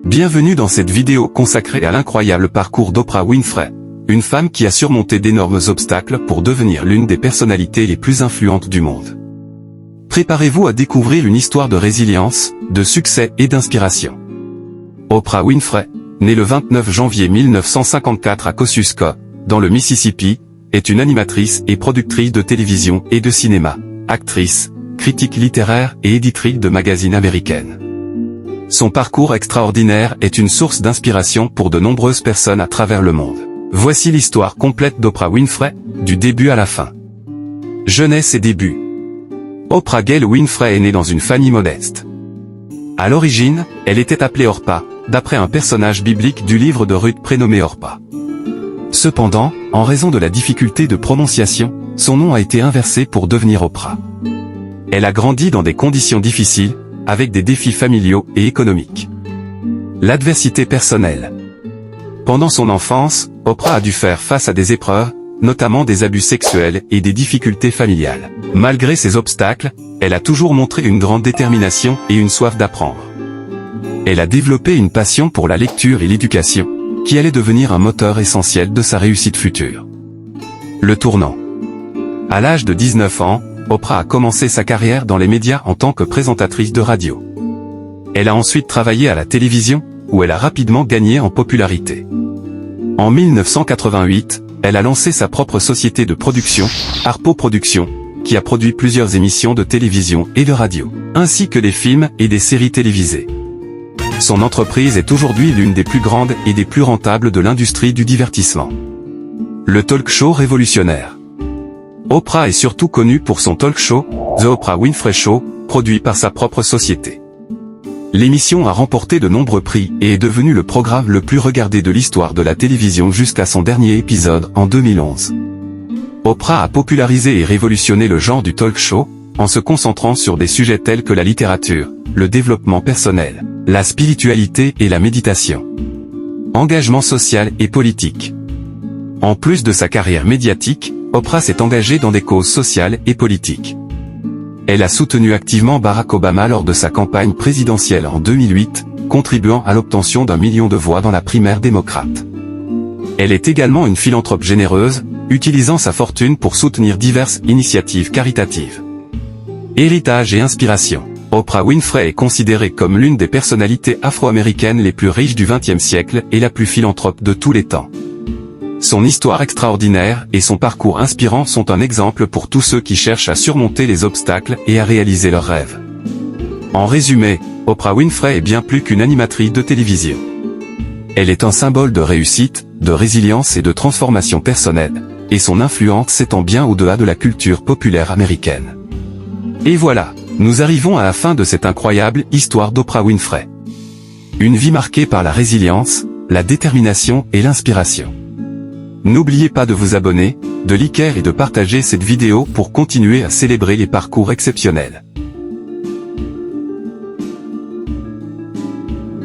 Bienvenue dans cette vidéo consacrée à l'incroyable parcours d'Oprah Winfrey, une femme qui a surmonté d'énormes obstacles pour devenir l'une des personnalités les plus influentes du monde. Préparez-vous à découvrir une histoire de résilience, de succès et d'inspiration. Oprah Winfrey, née le 29 janvier 1954 à Kosciuszko, dans le Mississippi, est une animatrice et productrice de télévision et de cinéma, actrice, critique littéraire et éditrice de magazines américaines. Son parcours extraordinaire est une source d'inspiration pour de nombreuses personnes à travers le monde. Voici l'histoire complète d'Oprah Winfrey, du début à la fin. Jeunesse et débuts. Oprah Gayle Winfrey est née dans une famille modeste. À l'origine, elle était appelée Orpah, d'après un personnage biblique du livre de Ruth prénommé Orpah. Cependant, en raison de la difficulté de prononciation, son nom a été inversé pour devenir Oprah. Elle a grandi dans des conditions difficiles, avec des défis familiaux et économiques. L'adversité personnelle. Pendant son enfance, Oprah a dû faire face à des épreuves, notamment des abus sexuels et des difficultés familiales. Malgré ces obstacles, elle a toujours montré une grande détermination et une soif d'apprendre. Elle a développé une passion pour la lecture et l'éducation, qui allait devenir un moteur essentiel de sa réussite future. Le tournant. À l'âge de 19 ans, Oprah a commencé sa carrière dans les médias en tant que présentatrice de radio. Elle a ensuite travaillé à la télévision, où elle a rapidement gagné en popularité. En 1988, elle a lancé sa propre société de production, Harpo Productions, qui a produit plusieurs émissions de télévision et de radio, ainsi que des films et des séries télévisées. Son entreprise est aujourd'hui l'une des plus grandes et des plus rentables de l'industrie du divertissement. Le talk show révolutionnaire. Oprah est surtout connue pour son talk show, The Oprah Winfrey Show, produit par sa propre société. L'émission a remporté de nombreux prix et est devenu le programme le plus regardé de l'histoire de la télévision jusqu'à son dernier épisode en 2011. Oprah a popularisé et révolutionné le genre du talk show, en se concentrant sur des sujets tels que la littérature, le développement personnel, la spiritualité et la méditation. Engagement social et politique. En plus de sa carrière médiatique, Oprah s'est engagée dans des causes sociales et politiques. Elle a soutenu activement Barack Obama lors de sa campagne présidentielle en 2008, contribuant à l'obtention d'1 million de voix dans la primaire démocrate. Elle est également une philanthrope généreuse, utilisant sa fortune pour soutenir diverses initiatives caritatives. Héritage et inspiration. Oprah Winfrey est considérée comme l'une des personnalités afro-américaines les plus riches du XXe siècle et la plus philanthrope de tous les temps. Son histoire extraordinaire et son parcours inspirant sont un exemple pour tous ceux qui cherchent à surmonter les obstacles et à réaliser leurs rêves. En résumé, Oprah Winfrey est bien plus qu'une animatrice de télévision. Elle est un symbole de réussite, de résilience et de transformation personnelle, et son influence s'étend bien au-delà de la culture populaire américaine. Et voilà, nous arrivons à la fin de cette incroyable histoire d'Oprah Winfrey. Une vie marquée par la résilience, la détermination et l'inspiration. N'oubliez pas de vous abonner, de liker et de partager cette vidéo pour continuer à célébrer les parcours exceptionnels.